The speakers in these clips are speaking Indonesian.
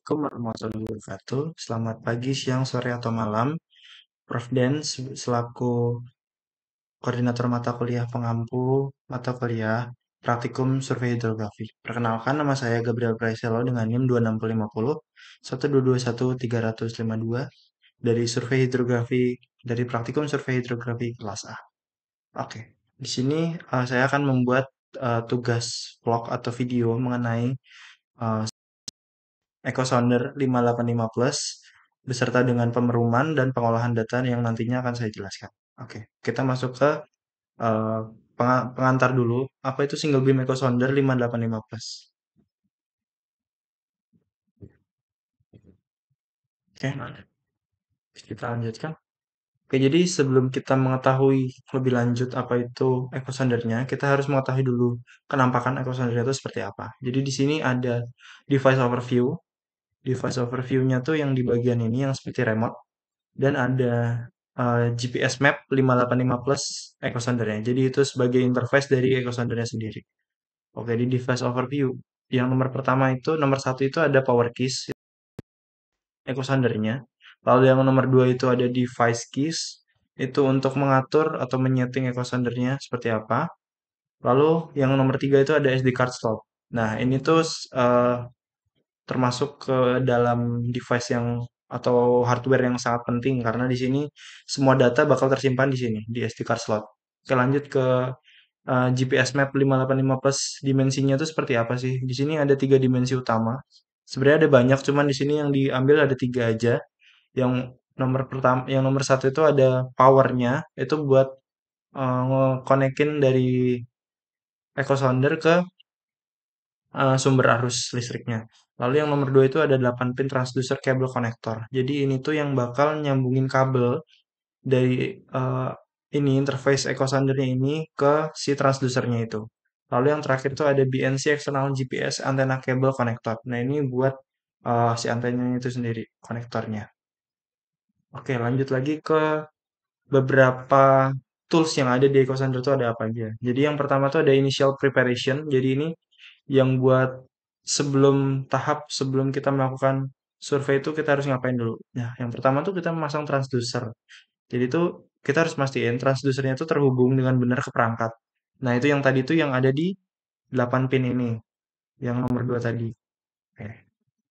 Assalamualaikum warahmatullahi wabarakatuh. Selamat pagi, siang, sore, atau malam. Prof. Den selaku koordinator mata kuliah pengampu mata kuliah praktikum survei hidrografi. Perkenalkan, nama saya Gabriel Praiselo dengan NIM 26050 1221352 dari survei hidrografi dari praktikum survei hidrografi kelas A. Oke, di sini saya akan membuat tugas vlog atau video mengenai uh, Echo Sounder 585 Plus beserta dengan pemeruman dan pengolahan data yang nantinya akan saya jelaskan. Oke, kita masuk ke eh, pengantar dulu. Apa itu single beam echo sounder 585 Plus? Oke, kita lanjutkan. Oke, jadi sebelum kita mengetahui lebih lanjut apa itu echo soundernya, kita harus mengetahui dulu kenampakan echo sounder itu seperti apa. Jadi di sini ada device overview. Device overview-nya tuh yang di bagian ini yang seperti remote. Dan ada GPS Map 585 Plus Echo Sounder-nya. Jadi itu sebagai interface dari Echo Sounder-nya sendiri. Oke, di device overview. Yang nomor pertama itu, nomor satu itu ada power keys Echo Sounder-nya. Lalu yang nomor dua itu ada device keys. Itu untuk mengatur atau menyeting Echo Sounder-nya seperti apa. Lalu yang nomor tiga itu ada SD card slot. Nah, ini tuh termasuk ke dalam device yang atau hardware yang sangat penting karena di sini semua data bakal tersimpan di sini di SD card slot. Oke, lanjut ke GPS Map 585 Plus dimensinya itu seperti apa sih? Di sini ada tiga dimensi utama. Sebenarnya ada banyak, cuman di sini yang diambil ada tiga aja. Yang nomor pertama, yang nomor satu itu ada powernya, itu buat nge-connect-in dari echo sounder ke sumber arus listriknya. Lalu yang nomor 2 itu ada 8 pin transducer cable connector. Jadi ini tuh yang bakal nyambungin kabel dari eh, ini interface echo sounder-nya ini ke si transducernya itu. Lalu yang terakhir itu ada BNC external GPS antenna cable connector. Nah, ini buat si antenanya itu sendiri, konektornya. Oke, lanjut lagi ke beberapa tools yang ada di echo sounder itu ada apa aja. Jadi yang pertama tuh ada initial preparation. Jadi ini yang buat sebelum kita melakukan survei itu kita harus ngapain dulu? Nah, yang pertama tuh kita memasang transducer. Jadi tuh kita harus mastiin transducernya itu terhubung dengan benar ke perangkat. Nah, itu yang tadi tuh yang ada di 8 pin ini, yang nomor 2 tadi. Oke.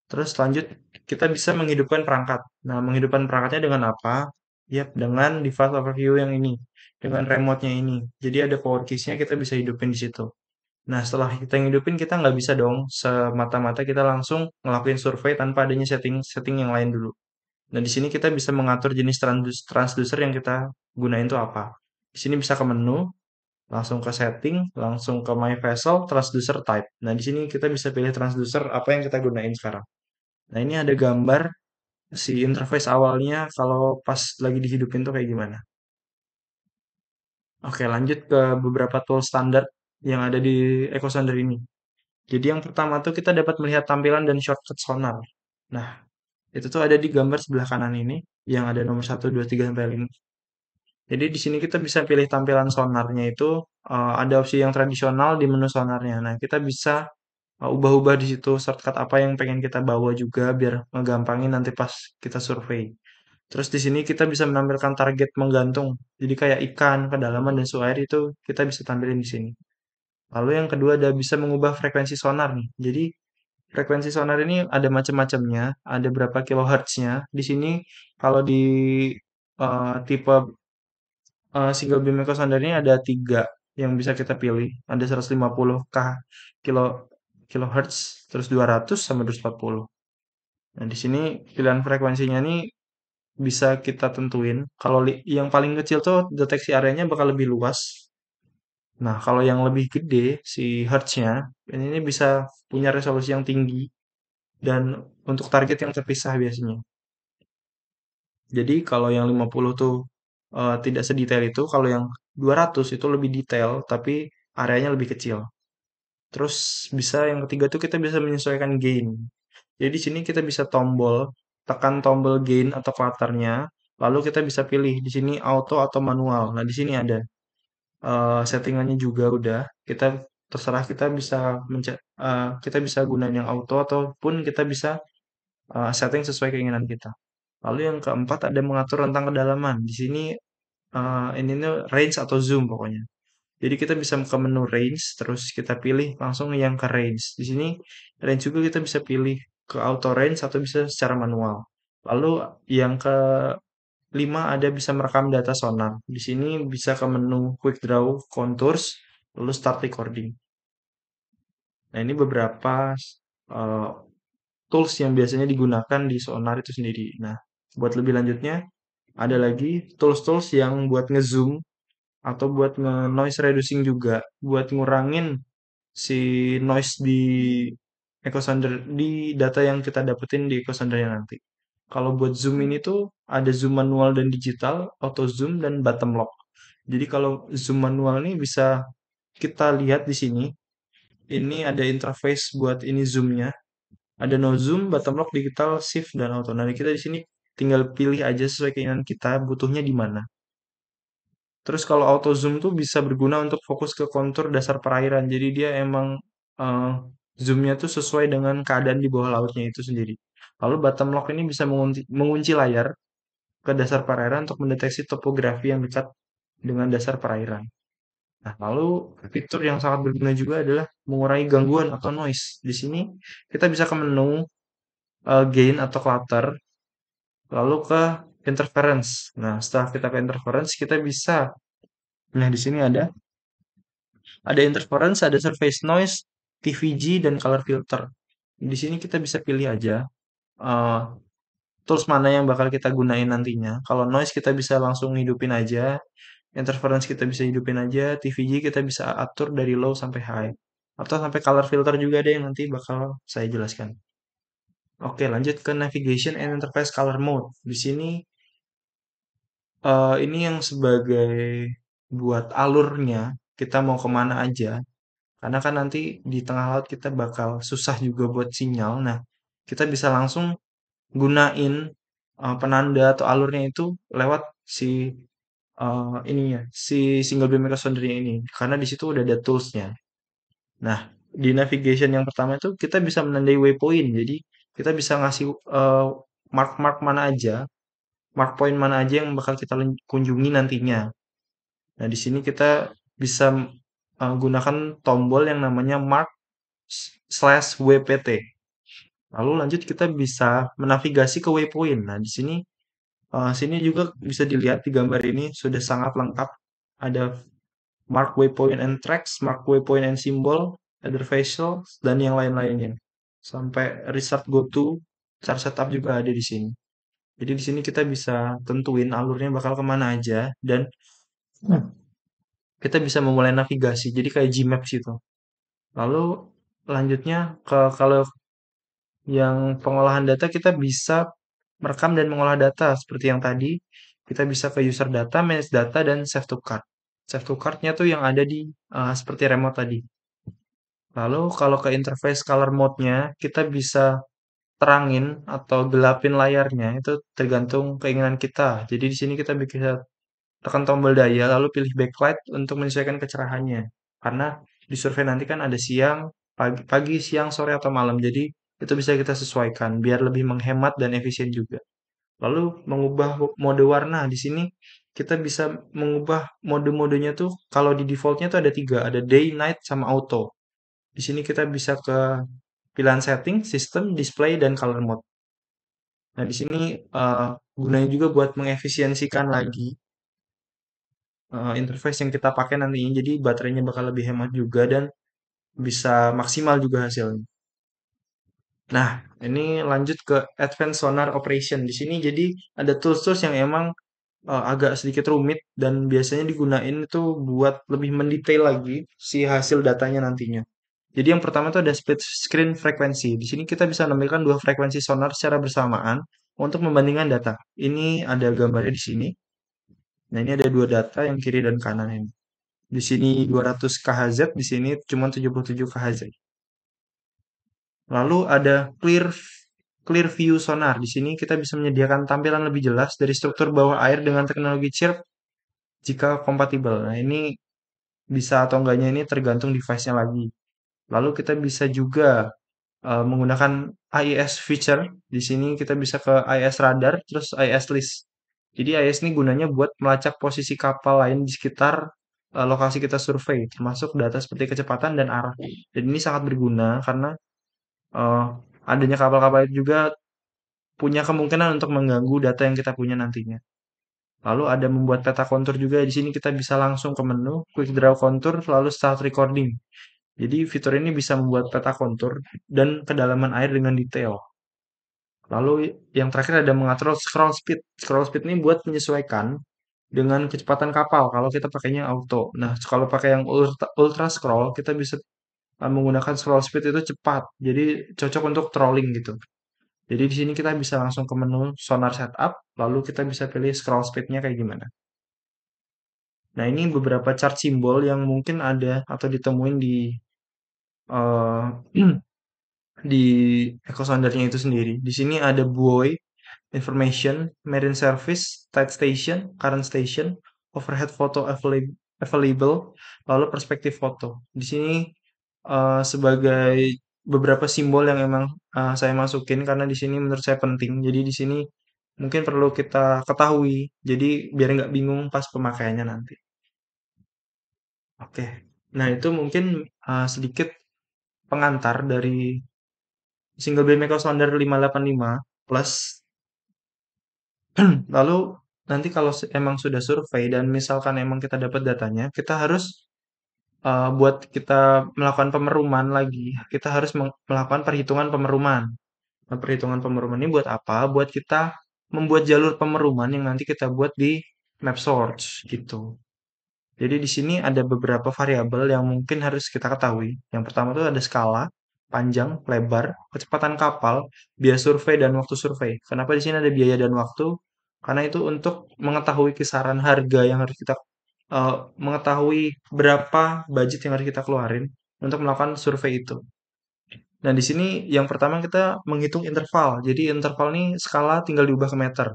Terus lanjut kita bisa menghidupkan perangkat. Nah, menghidupkan perangkatnya dengan apa? Yap, dengan device overview yang ini, dengan remote-nya ini. Jadi ada power keys-nya kita bisa hidupin di situ. Nah, setelah kita ngidupin, kita nggak bisa dong semata-mata kita langsung ngelakuin survei tanpa adanya setting-setting yang lain dulu. Nah, di sini kita bisa mengatur jenis transducer yang kita gunain tuh apa. Di sini bisa ke menu, langsung ke setting, langsung ke my vessel, transducer type. Nah, di sini kita bisa pilih transducer apa yang kita gunain sekarang. Nah, ini ada gambar si interface awalnya kalau pas lagi dihidupin tuh kayak gimana. Oke, lanjut ke beberapa tool standar yang ada di Echo Sounder ini. Jadi yang pertama tuh kita dapat melihat tampilan dan shortcut sonar. Nah, itu tuh ada di gambar sebelah kanan ini yang ada nomor satu 2 3 sampai 5. Jadi di sini kita bisa pilih tampilan sonarnya itu ada opsi yang tradisional di menu sonarnya. Nah, kita bisa ubah-ubah di situ shortcut apa yang pengen kita bawa juga biar ngegampangin nanti pas kita survei. Terus di sini kita bisa menampilkan target menggantung. Jadi kayak ikan, kedalaman dan suhu air itu kita bisa tampilin di sini. Lalu yang kedua ada bisa mengubah frekuensi sonar nih. Jadi frekuensi sonar ini ada macam-macamnya, ada berapa kilohertznya. Di sini kalau di tipe single beam echo sounder ini ada tiga yang bisa kita pilih. Ada 150 kilo kilohertz, terus 200 sama 240. Nah, di sini pilihan frekuensinya ini bisa kita tentuin. Kalau yang paling kecil tuh deteksi areanya bakal lebih luas. Nah, kalau yang lebih gede, si hertznya, ini bisa punya resolusi yang tinggi dan untuk target yang terpisah biasanya. Jadi kalau yang 50 tuh tidak sedetail itu, kalau yang 200 itu lebih detail tapi areanya lebih kecil. Terus bisa yang ketiga tuh kita bisa menyesuaikan gain. Jadi di sini kita bisa tekan tombol gain atau clutternya, lalu kita bisa pilih di sini auto atau manual. Nah, di sini ada settingannya juga udah. Kita terserah kita bisa kita bisa gunain yang auto ataupun kita bisa setting sesuai keinginan kita. Lalu yang keempat ada mengatur rentang kedalaman. Di sini ini nih range atau zoom pokoknya. Jadi kita bisa ke menu range, terus kita pilih langsung yang ke range. Di sini range juga kita bisa pilih ke auto range atau bisa secara manual. Lalu yang kelima ada bisa merekam data sonar. Di sini bisa ke menu quick draw contours, lalu start recording. Nah, ini beberapa uh, tools yang biasanya digunakan di sonar itu sendiri. Nah, buat lebih lanjutnya, ada lagi tools-tools yang buat ngezoom atau buat nge-noise reducing juga, buat ngurangin si noise di echo sounder di data yang kita dapetin di echo soundernya nanti. Kalau buat zoom ini tuh ada zoom manual dan digital, auto zoom dan bottom lock. Jadi kalau zoom manual ini bisa kita lihat di sini. Ini ada interface buat ini zoomnya. Ada no zoom, bottom lock, digital, shift, dan auto. Nah, kita di sini tinggal pilih aja sesuai keinginan kita butuhnya di mana. Terus kalau auto zoom tuh bisa berguna untuk fokus ke kontur dasar perairan. Jadi dia emang eh, zoomnya tuh sesuai dengan keadaan di bawah lautnya itu sendiri. Lalu bottom lock ini bisa mengunci layar ke dasar perairan untuk mendeteksi topografi yang dekat dengan dasar perairan. Nah, lalu fitur yang sangat berguna juga adalah mengurangi gangguan atau noise. Di sini kita bisa ke menu gain atau clutter, lalu ke interference. Nah, setelah kita ke interference, kita bisa, nah di sini ada interference, ada surface noise, TVG, dan color filter. Di sini kita bisa pilih aja uh, tools mana yang bakal kita gunain nantinya. Kalau noise kita bisa langsung hidupin aja, interference kita bisa hidupin aja, TVG kita bisa atur dari low sampai high. Atau sampai color filter juga ada yang nanti bakal saya jelaskan. Oke, lanjut ke navigation and interface color mode. Di sini ini yang sebagai buat alurnya kita mau kemana aja. Karena kan nanti di tengah laut kita bakal susah juga buat sinyal. Nah, kita bisa langsung gunain penanda atau alurnya itu lewat si ininya, si single beam sondernya ini. Karena di situ udah ada toolsnya. Nah, di navigation yang pertama itu kita bisa menandai waypoint. Jadi kita bisa ngasih mark-mark mana aja, mark point mana aja yang bakal kita kunjungi nantinya. Nah, di sini kita bisa gunakan tombol yang namanya mark slash WPT. Lalu lanjut kita bisa menavigasi ke waypoint. Nah, di sini sini juga bisa dilihat di gambar ini sudah sangat lengkap. Ada mark waypoint and tracks, mark waypoint and symbol, other facial, dan yang lain-lainnya. Sampai restart go to, chart setup juga ada di sini. Jadi di sini kita bisa tentuin alurnya bakal kemana aja dan kita bisa memulai navigasi. Jadi kayak Gmaps gitu. Lalu lanjutnya ke kalau yang pengolahan data kita bisa merekam dan mengolah data seperti yang tadi. Kita bisa ke user data, manage data, dan save to card. Save to card-nya tuh yang ada di seperti remote tadi. Lalu kalau ke interface color mode-nya, kita bisa terangin atau gelapin layarnya. Itu tergantung keinginan kita. Jadi di sini kita bisa tekan tombol daya, lalu pilih backlight untuk menyesuaikan kecerahannya. Karena di survei nanti kan ada siang, pagi, siang, sore, atau malam. Jadi itu bisa kita sesuaikan biar lebih menghemat dan efisien juga. Lalu mengubah mode warna. Di sini kita bisa mengubah mode-modenya tuh kalau di defaultnya tuh ada tiga, ada day, night, sama auto. Di sini kita bisa ke pilihan setting, sistem, display, dan color mode. Nah, di sini gunanya juga buat mengefisiensikan lagi interface yang kita pakai nantinya. Jadi baterainya bakal lebih hemat juga dan bisa maksimal juga hasilnya. Nah, ini lanjut ke Advanced Sonar Operation. Di sini jadi ada tools-tools yang emang agak sedikit rumit dan biasanya digunain itu buat lebih mendetail lagi si hasil datanya nantinya. Jadi yang pertama itu ada split screen frekuensi. Di sini kita bisa menampilkan dua frekuensi sonar secara bersamaan untuk membandingkan data. Ini ada gambarnya di sini. Nah, ini ada dua data yang kiri dan kanan ini. Di sini 200 kHz, di sini cuma 77 kHz. Lalu ada clear view sonar. Di sini kita bisa menyediakan tampilan lebih jelas dari struktur bawah air dengan teknologi chirp jika kompatibel. Nah, ini bisa atau enggaknya ini tergantung device-nya lagi. Lalu kita bisa juga menggunakan AIS feature. Di sini kita bisa ke AIS radar, terus AIS list. Jadi AIS ini gunanya buat melacak posisi kapal lain di sekitar lokasi kita survei, termasuk data seperti kecepatan dan arah. Dan ini sangat berguna karena eh, adanya kapal-kapal itu juga punya kemungkinan untuk mengganggu data yang kita punya nantinya. Lalu ada membuat peta kontur juga. Di sini kita bisa langsung ke menu, quick draw kontur, lalu start recording. Jadi fitur ini bisa membuat peta kontur dan kedalaman air dengan detail. Lalu yang terakhir ada mengatur scroll speed. Scroll speed ini buat menyesuaikan dengan kecepatan kapal kalau kita pakainya auto. Nah, kalau pakai yang ultra scroll, kita bisa menggunakan scroll speed itu cepat. Jadi cocok untuk trolling gitu. Jadi di sini kita bisa langsung ke menu sonar setup, lalu kita bisa pilih scroll speed-nya kayak gimana. Nah, ini beberapa chart simbol yang mungkin ada atau ditemuin eh, di echo soundernya itu sendiri. Di sini ada buoy, information, marine service, tide station, current station, overhead photo available, lalu perspektif foto. Di sini sebagai beberapa simbol yang emang saya masukin karena di sini menurut saya penting. Jadi di sini mungkin perlu kita ketahui. Jadi biar nggak bingung pas pemakaiannya nanti. Oke. Nah, itu mungkin sedikit pengantar dari single beam echo sounder 585 plus. Lalu nanti kalau emang sudah survei dan misalkan emang kita dapat datanya, kita harus buat kita melakukan pemeruman lagi, kita harus melakukan perhitungan pemeruman. Nah, perhitungan pemeruman ini buat apa? Buat kita membuat jalur pemeruman yang nanti kita buat di map source gitu. Jadi di sini ada beberapa variabel yang mungkin harus kita ketahui. Yang pertama itu ada skala, panjang, lebar, kecepatan kapal, biaya survei, dan waktu survei. Kenapa di sini ada biaya dan waktu? Karena itu untuk mengetahui kisaran harga yang harus kita mengetahui berapa budget yang harus kita keluarin untuk melakukan survei itu. Nah, di sini yang pertama kita menghitung interval. Jadi interval ini skala tinggal diubah ke meter.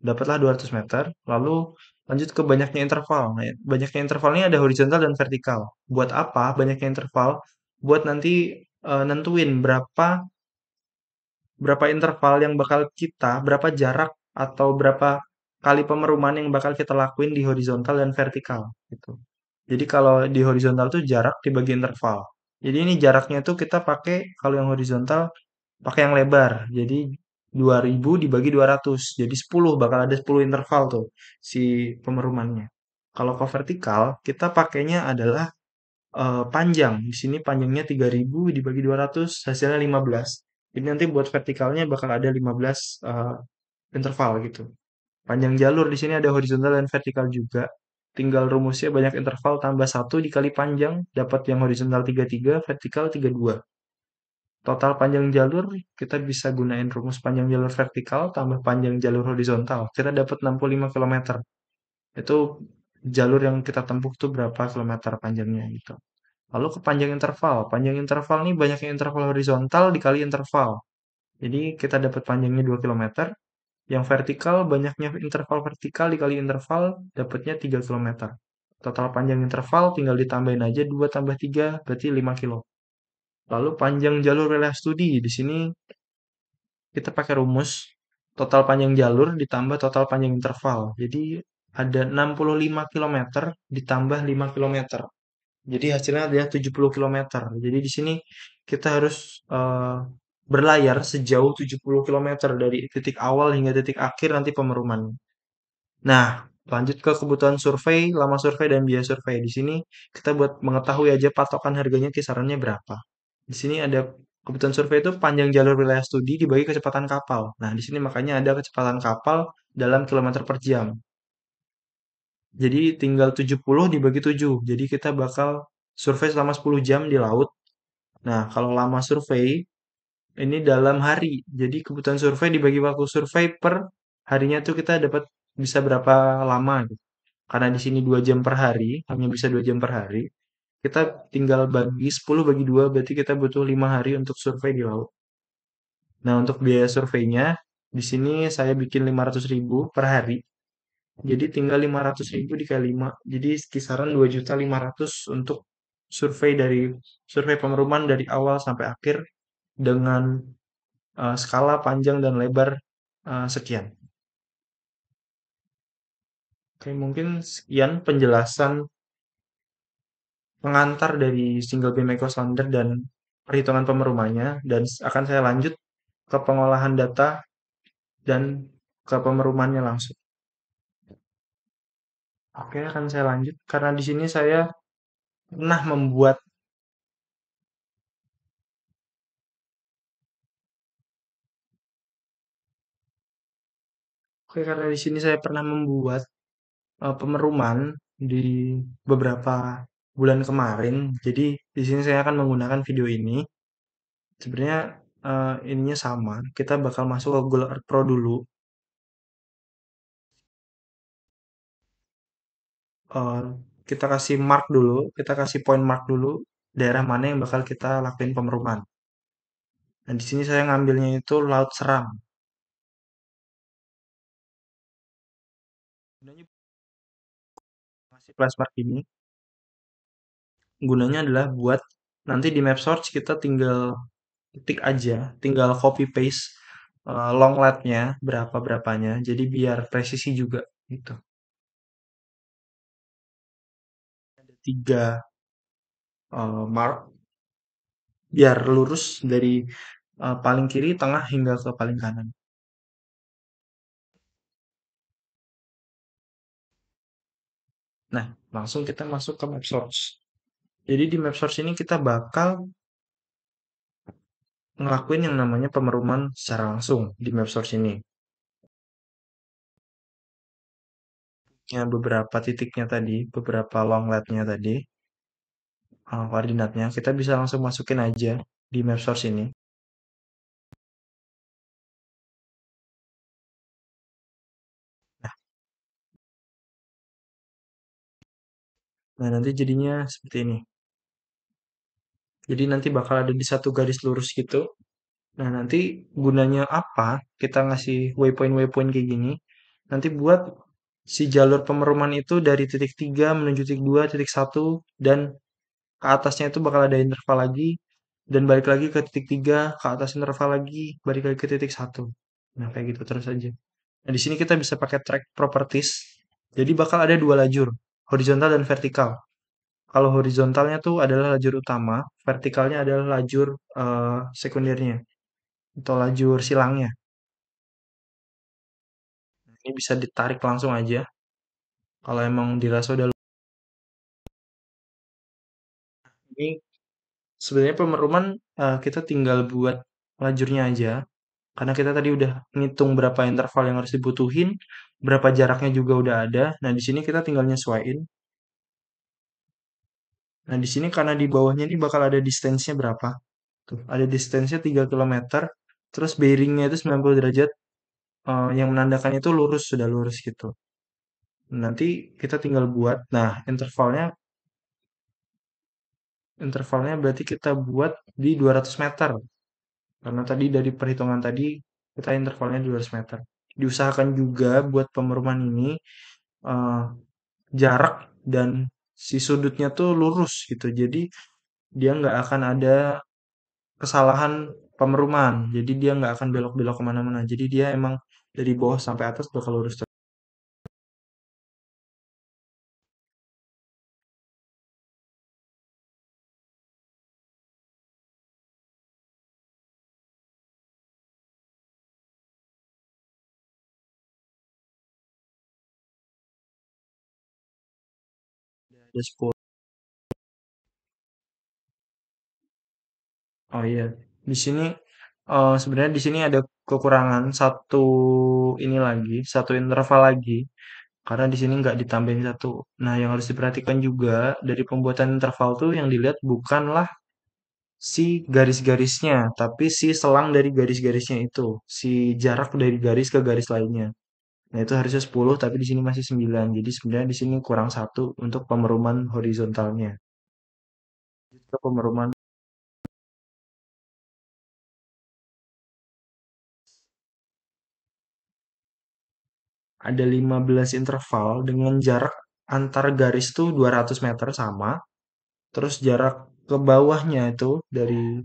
Dapatlah 200 meter, lalu lanjut ke banyaknya interval. Nah, banyaknya interval ini ada horizontal dan vertikal. Buat apa banyaknya interval? Buat nanti nentuin berapa berapa interval yang bakal berapa jarak atau berapa kali pemeruman yang bakal kita lakuin di horizontal dan vertikal gitu. Jadi kalau di horizontal tuh jarak dibagi interval. Jadi ini jaraknya tuh kita pakai kalau yang horizontal pakai yang lebar. Jadi 2000 dibagi 200. Jadi 10 bakal ada 10 interval tuh si pemerumannya. Kalau ke vertikal kita pakainya adalah panjang. Di sini panjangnya 3000 dibagi 200 hasilnya 15. Jadi nanti buat vertikalnya bakal ada 15 interval gitu. Panjang jalur di sini ada horizontal dan vertikal juga. Tinggal rumusnya banyak interval tambah satu dikali panjang dapat yang horizontal 33, vertikal 32. Total panjang jalur kita bisa gunain rumus panjang jalur vertikal tambah panjang jalur horizontal. Kita dapat 65 kilometer. Itu jalur yang kita tempuh tuh berapa kilometer panjangnya gitu. Lalu ke panjang interval. Panjang interval ini banyaknya interval horizontal dikali interval. Jadi kita dapat panjangnya 2 kilometer. Yang vertikal banyaknya interval vertikal dikali interval dapatnya 3 kilometer. Total panjang interval tinggal ditambahin aja 2 tambah 3 berarti 5 kilo. Lalu panjang jalur wilayah studi. Di sini kita pakai rumus total panjang jalur ditambah total panjang interval. Jadi ada 65 kilometer ditambah 5 kilometer. Jadi hasilnya adalah 70 kilometer. Jadi di sini kita harus berlayar sejauh 70 kilometer dari titik awal hingga titik akhir nanti pemeruman. Nah, lanjut ke kebutuhan survei, lama survei, dan biaya survei. Di sini kita buat mengetahui aja patokan harganya kisarannya berapa. Di sini ada kebutuhan survei itu panjang jalur wilayah studi dibagi kecepatan kapal. Nah, di sini makanya ada kecepatan kapal dalam kilometer per jam. Jadi tinggal 70 dibagi 7. Jadi kita bakal survei selama 10 jam di laut. Nah, kalau lama survei ini dalam hari. Jadi kebutuhan survei dibagi waktu survei per harinya tuh kita dapat bisa berapa lama gitu. Karena di sini 2 jam per hari, hanya bisa 2 jam per hari. Kita tinggal bagi 10 bagi 2 berarti kita butuh 5 hari untuk survei di laut. Nah, untuk biaya surveinya di sini saya bikin 500.000 per hari. Jadi tinggal 500.000 dikali 5. Jadi kisaran 2.500.000 untuk survei pemeruman dari awal sampai akhir dengan skala panjang dan lebar sekian. Oke, mungkin sekian penjelasan pengantar dari single beam echo sounder dan perhitungan pemerumannya, dan akan saya lanjut ke pengolahan data dan ke pemerumannya langsung. Oke, akan saya lanjut karena di sini saya pernah membuat. Oke, karena di sini saya pernah membuat pemeruman di beberapa bulan kemarin. Jadi di sini saya akan menggunakan video ini. Sebenarnya ininya sama. Kita bakal masuk ke Google Earth Pro dulu. Eh, kita kasih mark dulu, kita kasih point mark dulu daerah mana yang bakal kita lakuin pemeruman. Nah, di sini saya ngambilnya itu Laut Seram. Gunanya masih plus mark ini, gunanya adalah buat nanti di map search kita tinggal ketik aja, tinggal copy paste long latnya berapa berapanya. Jadi biar presisi juga gitu. Ada tiga mark biar lurus dari paling kiri, tengah hingga ke paling kanan. Nah, langsung kita masuk ke map source. Jadi di map source ini kita bakal ngelakuin yang namanya pemeruman secara langsung di map source ini. Ya, beberapa titiknya tadi, beberapa long latnya tadi, koordinatnya, kita bisa langsung masukin aja di map source ini. Nah, nanti jadinya seperti ini. Jadi nanti bakal ada di satu garis lurus gitu. Nah, nanti gunanya apa kita ngasih waypoint-waypoint kayak gini? Nanti buat si jalur pemeruman itu dari titik 3 menuju titik 2, titik 1, dan ke atasnya itu bakal ada interval lagi, dan balik lagi ke titik 3, ke atas interval lagi, balik lagi ke titik 1. Nah, kayak gitu terus aja. Nah, di sini kita bisa pakai track properties. Jadi bakal ada dua lajur, horizontal dan vertikal. Kalau horizontalnya tuh adalah lajur utama, vertikalnya adalah lajur sekundernya atau lajur silangnya. Ini bisa ditarik langsung aja. Kalau emang dirasa udah ini sebenarnya pemeruman kita tinggal buat lajurnya aja. Karena kita tadi udah ngitung berapa interval yang harus dibutuhin, berapa jaraknya juga udah ada. Nah, di sini kita tinggal nyesuaiin. Nah, di sini karena di bawahnya ini bakal ada distance-nya berapa. Tuh, ada distance-nya 3 kilometer. Terus bearingnya itu 90 derajat. Yang menandakan itu lurus, sudah lurus gitu. Nanti kita tinggal buat. Nah, intervalnya berarti kita buat di 200 meter. Karena tadi dari perhitungan tadi kita intervalnya 200 meter. Diusahakan juga buat pemeruman ini eh, jarak dan si sudutnya tuh lurus gitu. Jadi dia nggak akan ada kesalahan pemeruman. Jadi dia nggak akan belok-belok kemana-mana. Jadi dia emang dari bawah sampai atas bakal lurus terus. Ada 10. Oh iya, di sini sebenarnya di sini ada kekurangan satu ini lagi, satu interval lagi. Karena di sini nggak ditambahin satu. Nah, yang harus diperhatikan juga dari pembuatan interval tuh yang dilihat bukanlah si garis-garisnya, tapi si selang dari garis-garisnya itu, si jarak dari garis ke garis lainnya. Nah, itu harusnya 10, tapi di sini masih 9. Jadi sebenarnya di sini kurang satu untuk pemeruman horizontalnya. Itu pemeruman ada 15 interval dengan jarak antar garis tuh 200 meter sama. Terus jarak ke bawahnya itu dari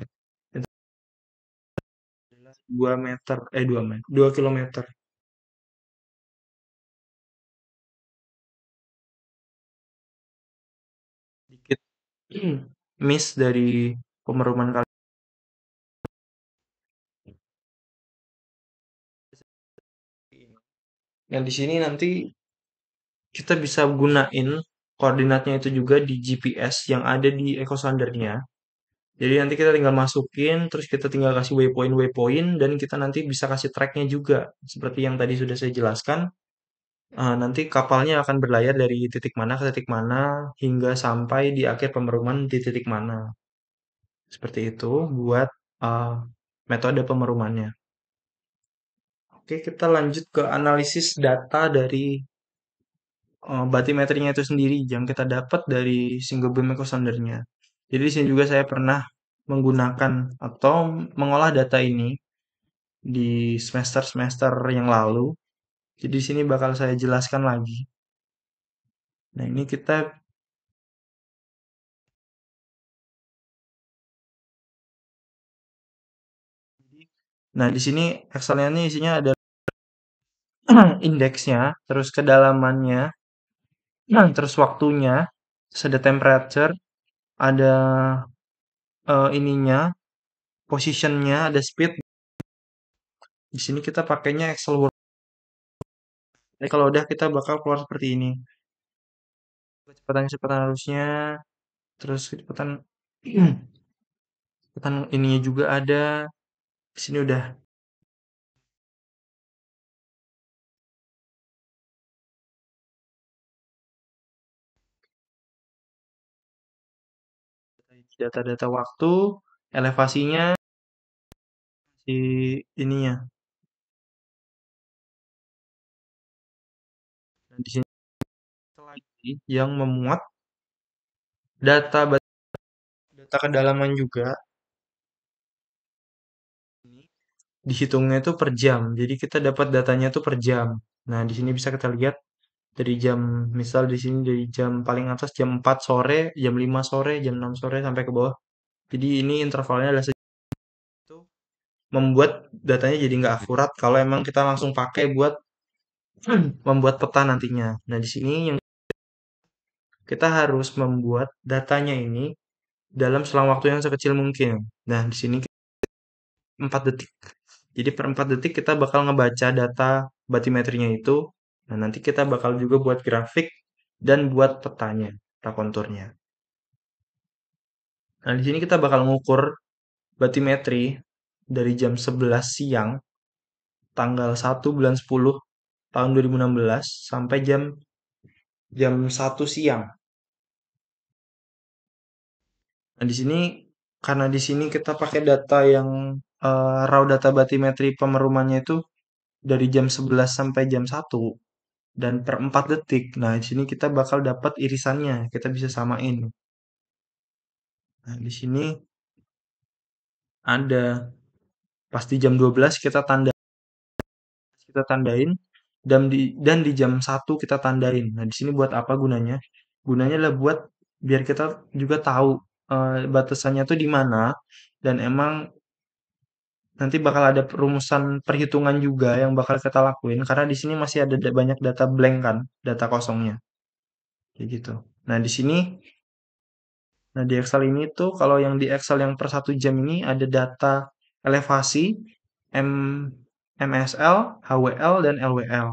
2 meter, 2 meter, 2 kilometer. Dikit miss dari pemeruman kali ini. Nah, di sini nanti kita bisa gunain koordinatnya itu juga di GPS yang ada di echo sounder-nya. Jadi nanti kita tinggal masukin, terus kita tinggal kasih waypoint-waypoint, dan kita nanti bisa kasih track-nya juga. Seperti yang tadi sudah saya jelaskan, nanti kapalnya akan berlayar dari titik mana ke titik mana, hingga sampai di akhir pemeruman di titik mana. Seperti itu buat uh, metode pemerumannya. Oke, kita lanjut ke analisis data dari batimetrinya itu sendiri yang kita dapat dari single beam echo sounder-nya. Jadi di sini juga saya pernah menggunakan atau mengolah data ini di semester-semester yang lalu. Jadi di sini bakal saya jelaskan lagi. Nah, ini kita Nah, di sini Excel-nya ini isinya ada indeksnya, terus kedalamannya, terus waktunya, terus ada temperature, ada ininya, positionnya, ada speed. Di sini kita pakainya Excel Word. Jadi kalau udah kita bakal keluar seperti ini. Kecepatan arusnya, terus kecepatan ininya juga ada. Di sini udah data-data waktu, elevasinya, si ininya. Dan di sini lagi yang memuat data data kedalaman juga. Dihitungnya itu per jam. Jadi kita dapat datanya itu per jam. Nah, di sini bisa kita lihat dari jam, misal di sini dari jam paling atas jam 4 sore, jam 5 sore, jam 6 sore sampai ke bawah. Jadi ini intervalnya adalah itu membuat datanya jadi nggak akurat kalau emang kita langsung pakai buat membuat peta nantinya. Nah, di sini yang kita harus membuat datanya ini dalam selang waktu yang sekecil mungkin. Nah, di sini 4 detik. Jadi per 4 detik kita bakal ngebaca data batimetrinya itu. Nah, nanti kita bakal juga buat grafik dan buat petanya, peta konturnya. Nah, di sini kita bakal ngukur batimetri dari jam 11 siang tanggal 1 bulan 10 tahun 2016 sampai jam jam 1 siang. Nah, di sini karena di sini kita pakai data yang raw data batimetri pemerumannya itu dari jam 11 sampai jam 1 dan per 4 detik. Nah, di sini kita bakal dapat irisannya, kita bisa samain. Nah, di sini ada pasti jam 12 kita tandain dan di jam 1 kita tandain. Nah, di sini buat apa gunanya? Gunanya adalah buat biar kita juga tahu batasannya tuh di mana dan emang nanti bakal ada rumusan perhitungan juga yang bakal kita lakuin karena di sini masih ada banyak data blank kan, data kosongnya. Kayak gitu. Nah, di sini Nah, di Excel ini tuh kalau yang di Excel yang per 1 jam ini ada data elevasi, M, MSL, HWL, dan LWL.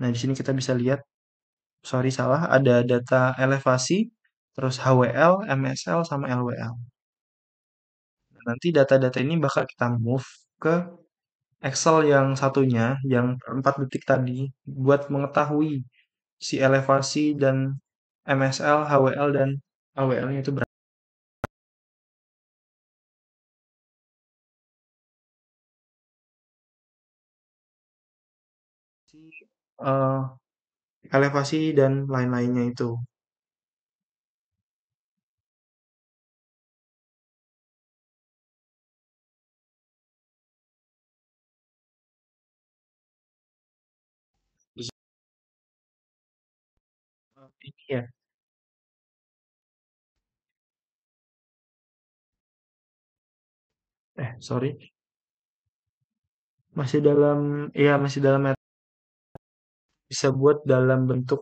Nah, di sini kita bisa lihat, sorry salah, ada data elevasi, terus HWL, MSL, sama LWL. Nah, nanti data-data ini bakal kita move ke Excel yang satunya, yang per 4 detik tadi, buat mengetahui si elevasi dan MSL, HWL, dan LWL-nya itu berapa. Si, eh, elevasi dan lain-lainnya itu. Terus, ini ya, sorry. masih dalam, iya masih dalam bisa buat dalam bentuk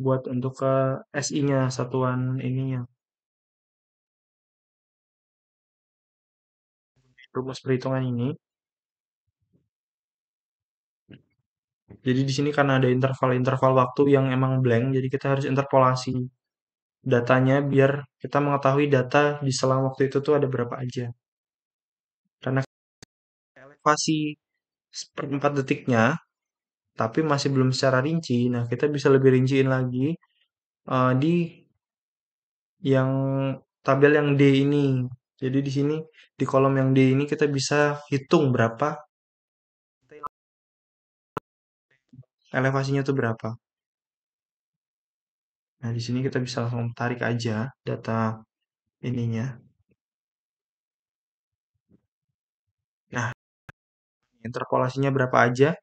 buat untuk ke SI-nya, satuan ininya, rumus perhitungan ini. Jadi di sini karena ada interval-interval waktu yang emang blank, jadi kita harus interpolasi datanya biar kita mengetahui data di selang waktu itu tuh ada berapa aja. Karena elevasi seperempat detiknya, tapi masih belum secara rinci. Nah, kita bisa lebih rinciin lagi di yang tabel yang D ini. Jadi di sini di kolom yang D ini kita bisa hitung berapa elevasinya tuh berapa. Nah, di sini kita bisa langsung tarik aja data ininya. Nah, interpolasinya berapa aja?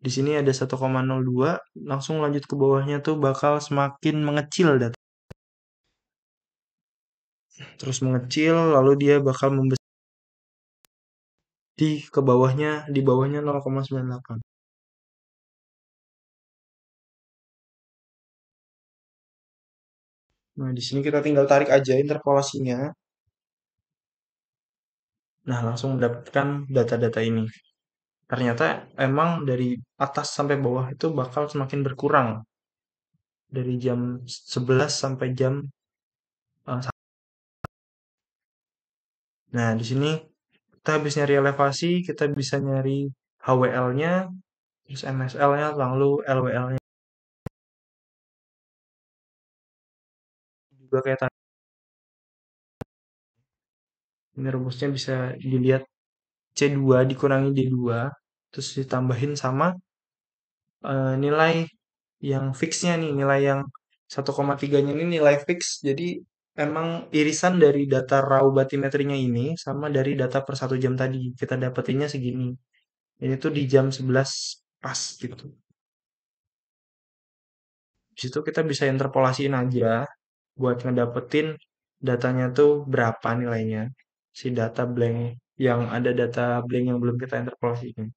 Di sini ada 1,02, langsung lanjut ke bawahnya tuh bakal semakin mengecil data. Terus mengecil, lalu dia bakal membesar di bawahnya 0,98. Nah, di sini kita tinggal tarik aja interpolasinya. Nah, langsung mendapatkan data-data ini. Ternyata emang dari atas sampai bawah itu bakal semakin berkurang dari jam 11 sampai jam 1. Nah, di sini kita habis nyari elevasi, kita bisa nyari HWL-nya, terus MSL-nya, lalu LWL-nya juga kayak tadi. Ini rumusnya bisa dilihat C2 dikurangi D2, terus ditambahin sama nilai yang fixnya nih, nilai yang 1,3-nya ini nilai fix. Jadi emang irisan dari data raw batimetrinya ini sama dari data per 1 jam tadi. Kita dapetinnya segini. Ini tuh di jam 11 pas gitu. Di situ kita bisa interpolasiin aja buat ngedapetin datanya tuh berapa nilainya. Si data blank yang ada data blank yang belum kita interpolasiin.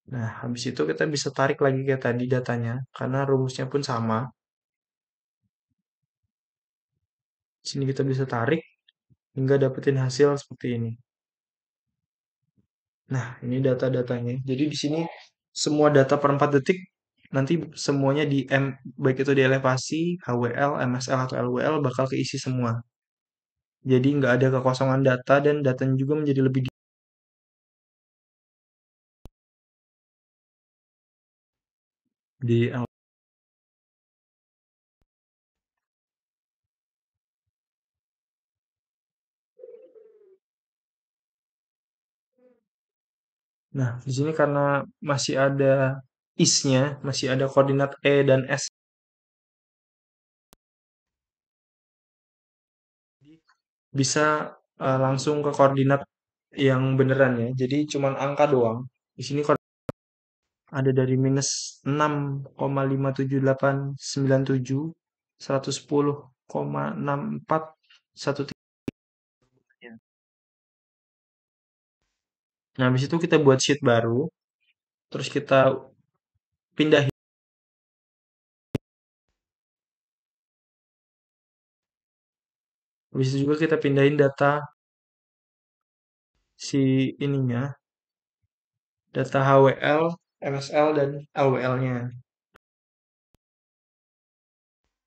Nah, habis itu kita bisa tarik lagi kayak tadi datanya karena rumusnya pun sama. Di sini kita bisa tarik hingga dapetin hasil seperti ini. Nah, ini data-datanya. Jadi di sini semua data per 4 detik nanti semuanya di baik itu di elevasi, HWL, MSL atau LWL bakal keisi semua. Jadi nggak ada kekosongan data dan datanya juga menjadi lebih di Nah, di sini karena masih ada is-nya, masih ada koordinat E dan S, bisa langsung ke koordinat yang beneran ya. Jadi cuman angka doang. Di sini ada dari minus 6,57897, 110,6413. Nah, habis itu kita buat sheet baru, terus kita pindahin. Habis itu juga kita pindahin data si ininya, data HWL, MSL, dan LWL-nya.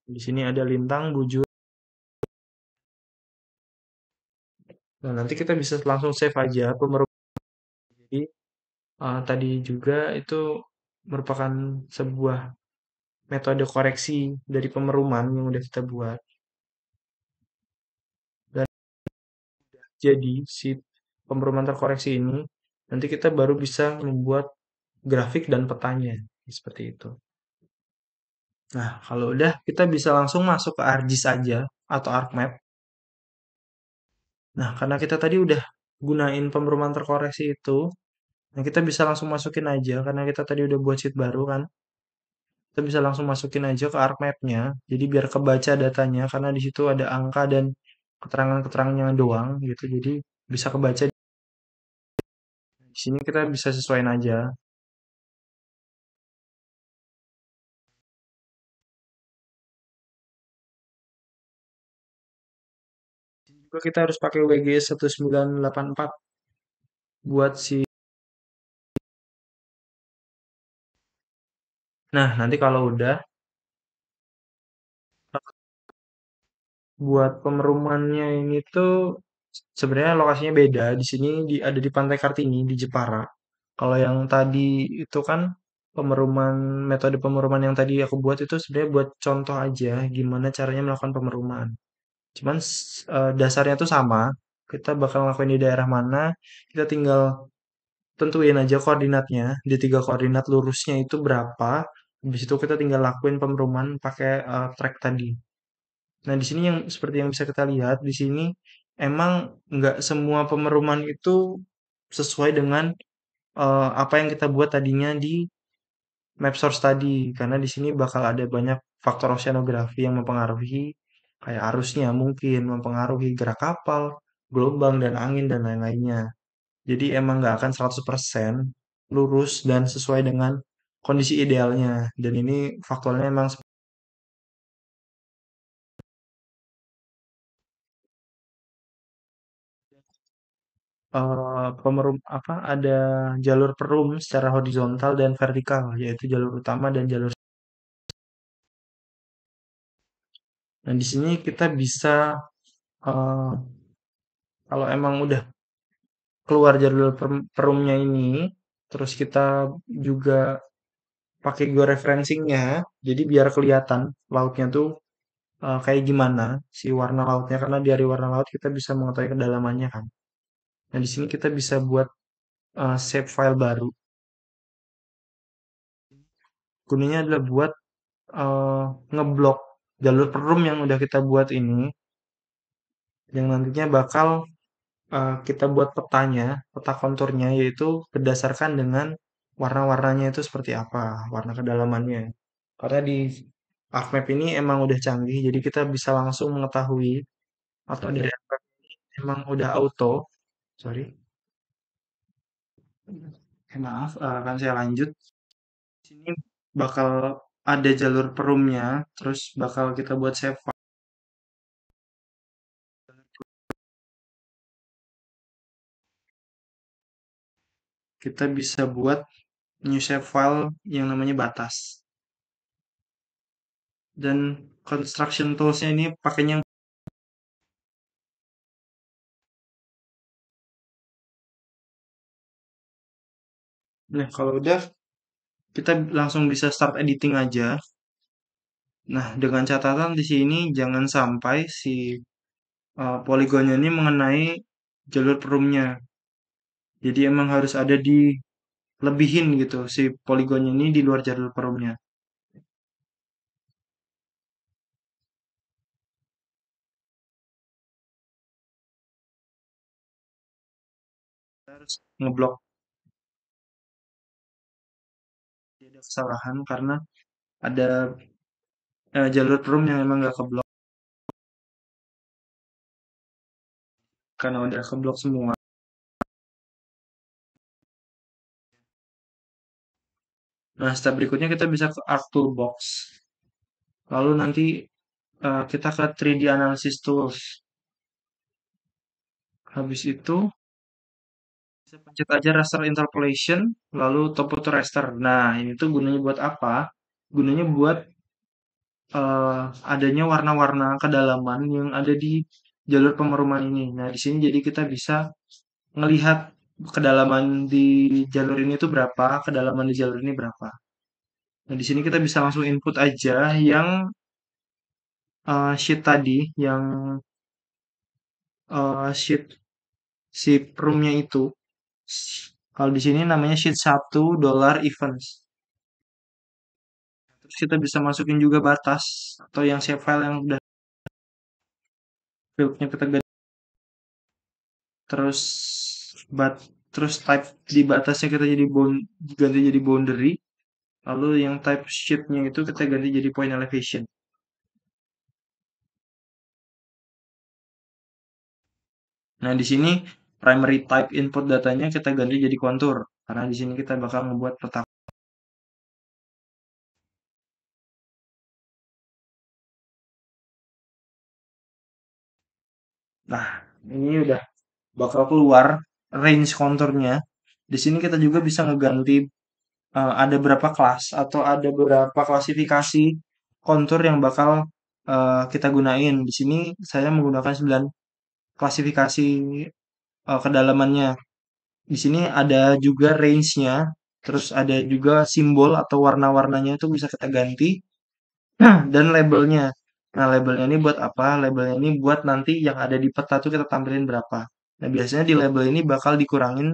Di sini ada lintang, bujur. Nah, nanti kita bisa langsung save aja pemerumaan. Jadi, tadi juga itu merupakan sebuah metode koreksi dari pemeruman yang udah kita buat. Dan jadi si pemeruman terkoreksi ini nanti kita baru bisa membuat grafik dan petanya seperti itu. Nah, kalau udah kita bisa langsung masuk ke ArcGIS aja atau ArcMap. Nah, karena kita tadi udah gunain pemeruman terkoreksi itu, nah kita bisa langsung masukin aja karena kita tadi udah buat sheet baru kan. Kita bisa langsung masukin aja ke ArcMap-nya. Jadi biar kebaca datanya karena di situ ada angka dan keterangan-keterangannya doang gitu. Jadi bisa kebaca. Di sini kita bisa sesuaiin aja. Juga kita harus pakai WGS 1984 buat si. Nah, nanti kalau udah buat pemerumannya ini tuh sebenarnya lokasinya beda. Di sini ada di Pantai Kartini di Jepara. Kalau yang tadi itu kan metode pemeruman yang tadi aku buat itu sebenarnya buat contoh aja gimana caranya melakukan pemeruman. Cuman dasarnya tuh sama. Kita bakal ngelakuin di daerah mana, kita tinggal tentuin aja koordinatnya. Di tiga koordinat lurusnya itu berapa. Habis itu kita tinggal lakuin pemeruman pakai track tadi. Nah, di sini yang seperti yang bisa kita lihat, di sini emang nggak semua pemeruman itu sesuai dengan apa yang kita buat tadinya di map source tadi. Karena di sini bakal ada banyak faktor oceanografi yang mempengaruhi, kayak arusnya mungkin, mempengaruhi gerak kapal, gelombang, dan angin, dan lain-lainnya. Jadi emang nggak akan 100% lurus dan sesuai dengan kondisi idealnya. Dan ini faktornya emang apa, ada jalur perum secara horizontal dan vertikal, yaitu jalur utama dan jalur. Nah, di sini kita bisa eh, kalau emang udah keluar jalur perumnya ini, terus kita juga pakai georeferencingnya, jadi biar kelihatan lautnya tuh kayak gimana si warna lautnya, karena dari warna laut kita bisa mengetahui kedalamannya kan. Nah, di sini kita bisa buat save file baru. Gunanya adalah buat eh, ngeblok jalur perum yang udah kita buat ini, yang nantinya bakal kita buat petanya, peta konturnya, yaitu berdasarkan dengan warna-warnanya itu seperti apa, warna kedalamannya. Karena di ArcMap ini emang udah canggih, jadi kita bisa langsung mengetahui, atau dari ArcMap emang udah auto, sorry, maaf, akan saya lanjut. Di sini bakal ada jalur perumnya, terus bakal kita buat save file. Kita bisa buat new save file yang namanya batas. Dan construction toolsnya ini pakainya. Nah, kalau udah kita langsung bisa start editing aja. Nah, dengan catatan di sini jangan sampai si poligonnya ini mengenai jalur perumnya. Jadi emang harus ada di lebihin gitu si poligonnya ini di luar jalur perumnya. Kita harus ngeblok, jadi ada kesalahan karena ada jalur perum yang emang nggak keblok, karena udah keblok semua. Nah, step berikutnya kita bisa ke Arc Toolbox. Lalu nanti kita ke 3D Analysis Tools. Habis itu bisa pencet aja raster interpolation, lalu topo to raster. Nah, ini tuh gunanya buat apa? Gunanya buat adanya warna-warna kedalaman yang ada di jalur pemeruman ini. Nah, di sini jadi kita bisa ngelihat kedalaman di jalur ini tuh berapa, kedalaman di jalur ini berapa. Nah, di sini kita bisa langsung input aja yang sheet tadi, yang sheet si perumnya itu. Kalau di sini namanya sheet 1 dollar events. Terus kita bisa masukin juga batas atau yang save file yang udah fieldnya kita ganti. Terus bat terus type di batasnya kita jadi ganti jadi boundary. Lalu yang type sheetnya itu kita ganti jadi point elevation. Nah, di sini primary type input datanya kita ganti jadi kontur. Karena di sini kita bakal membuat peta. Nah, ini udah bakal keluar range konturnya. Di sini kita juga bisa ngeganti ada berapa kelas atau ada berapa klasifikasi kontur yang bakal kita gunain. Di sini saya menggunakan 9 klasifikasi kedalamannya. Di sini ada juga range-nya, terus ada juga simbol atau warna-warnanya itu bisa kita ganti dan labelnya. Nah, labelnya ini buat apa? Labelnya ini buat nanti yang ada di peta tuh kita tampilin berapa. Nah, biasanya di label ini bakal dikurangin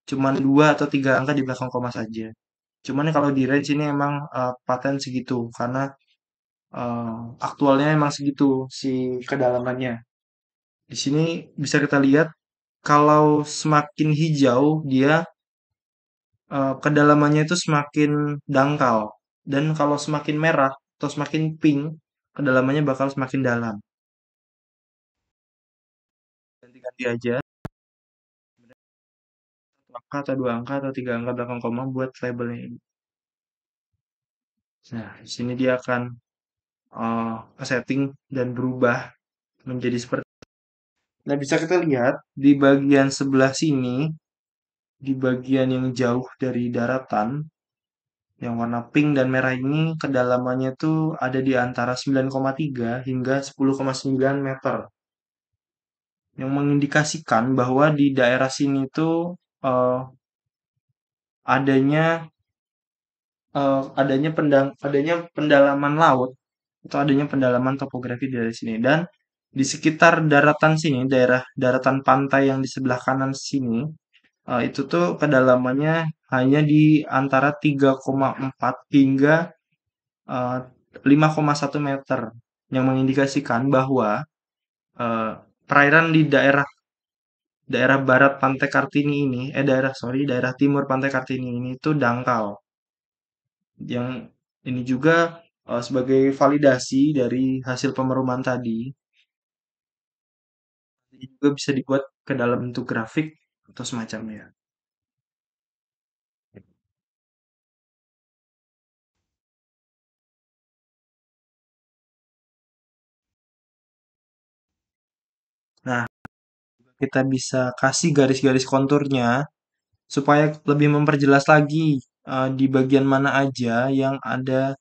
cuman 2 atau 3 angka di belakang koma saja. Cuman kalau di range ini emang paten segitu karena eh, aktualnya emang segitu si kedalamannya. Di sini bisa kita lihat kalau semakin hijau dia kedalamannya itu semakin dangkal dan kalau semakin merah atau semakin pink kedalamannya bakal semakin dalam. Ganti-ganti aja satu angka atau 2 angka atau 3 angka belakang koma buat labelnya ini. Nah, di sini dia akan setting dan berubah menjadi seperti. Nah, bisa kita lihat di bagian sebelah sini, di bagian yang jauh dari daratan, yang warna pink dan merah ini kedalamannya tuh ada di antara 9,3 hingga 10,9 meter. Yang mengindikasikan bahwa di daerah sini tuh eh, adanya adanya pendalaman laut atau adanya pendalaman topografi dari sini dan di sekitar daratan sini daerah daratan pantai yang di sebelah kanan sini itu tuh kedalamannya hanya di antara 3,4 hingga eh, 5,1 meter yang mengindikasikan bahwa eh, perairan di daerah daerah barat Pantai Kartini ini, daerah timur Pantai Kartini ini itu dangkal. Yang ini juga sebagai validasi dari hasil pemeruman tadi, ini juga bisa dibuat ke dalam bentuk grafik atau semacamnya. Nah, kita bisa kasih garis-garis konturnya supaya lebih memperjelas lagi di bagian mana aja yang ada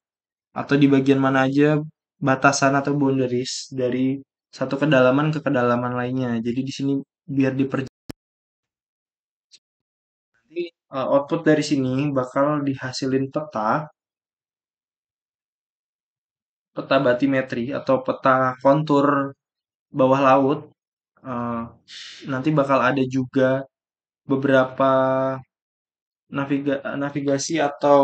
atau di bagian mana aja batasan atau boundaries dari satu kedalaman ke kedalaman lainnya. Jadi di sini biar output dari sini bakal dihasilin peta, peta batimetri atau peta kontur bawah laut. Eh, Nanti bakal ada juga beberapa navigasi atau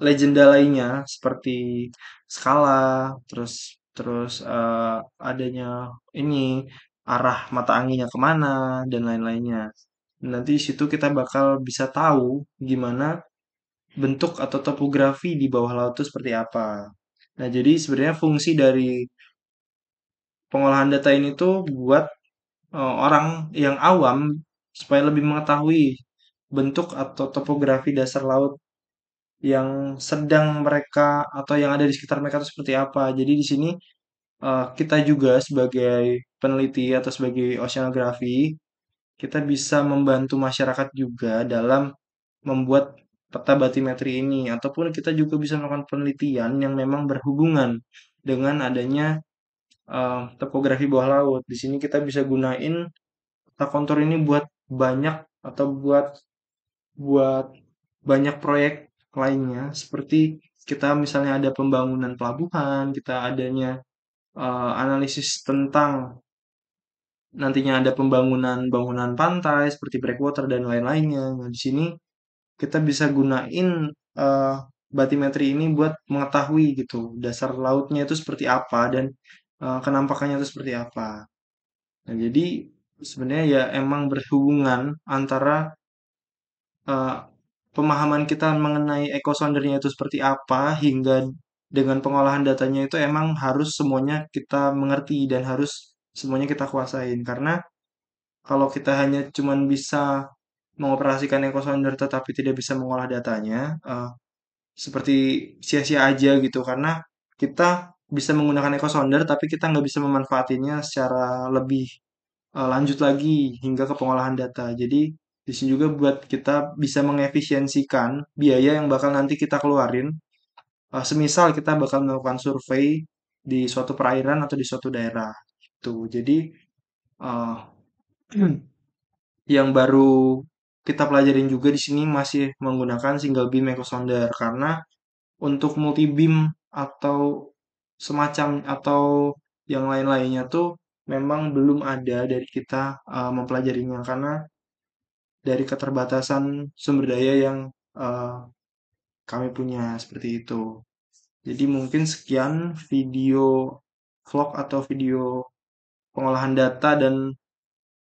legenda lainnya seperti skala, terus terus adanya ini arah mata anginnya kemana dan lain-lainnya. Nanti di situ kita bakal bisa tahu gimana bentuk atau topografi di bawah laut itu seperti apa. Nah, jadi sebenarnya fungsi dari pengolahan data ini tuh buat orang yang awam supaya lebih mengetahui bentuk atau topografi dasar laut yang sedang mereka atau yang ada di sekitar mereka itu seperti apa. Jadi di sini kita juga sebagai peneliti atau sebagai oceanografi kita bisa membantu masyarakat juga dalam membuat peta batimetri ini ataupun kita juga bisa melakukan penelitian yang memang berhubungan dengan adanya topografi bawah laut. Di sini kita bisa gunain peta kontur ini buat banyak atau buat buat banyak proyek lainnya seperti kita misalnya ada pembangunan pelabuhan, kita adanya analisis tentang nantinya ada pembangunan bangunan pantai seperti breakwater dan lain-lainnya. Nah, di sini kita bisa gunain eh, batimetri ini buat mengetahui gitu dasar lautnya itu seperti apa dan kenampakannya itu seperti apa. Nah, jadi sebenarnya ya emang berhubungan antara eh, pemahaman kita mengenai echo soundernya itu seperti apa hingga dengan pengolahan datanya itu emang harus semuanya kita mengerti dan harus semuanya kita kuasain karena kalau kita hanya cuman bisa mengoperasikan echo sounder tetapi tidak bisa mengolah datanya, seperti sia-sia aja gitu karena kita bisa menggunakan echo sounder tapi kita nggak bisa memanfaatinya secara lebih lanjut lagi hingga ke pengolahan data. Jadi di sini juga buat kita bisa mengefisiensikan biaya yang bakal nanti kita keluarin. Semisal kita bakal melakukan survei di suatu perairan atau di suatu daerah. Gitu. Jadi eh, yang baru kita pelajarin juga di sini masih menggunakan single beam echo sounder karena untuk multi beam atau semacam atau yang lain-lainnya tuh memang belum ada dari kita mempelajarinya karena dari keterbatasan sumber daya yang eh, kami punya seperti itu. Jadi mungkin sekian video vlog atau video pengolahan data dan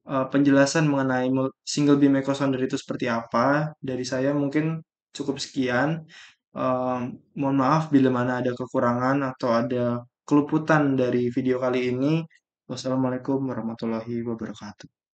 penjelasan mengenai single beam echo sounder itu seperti apa. Dari saya mungkin cukup sekian. Em, Mohon maaf bila mana ada kekurangan atau ada keluputan dari video kali ini. Wassalamualaikum warahmatullahi wabarakatuh.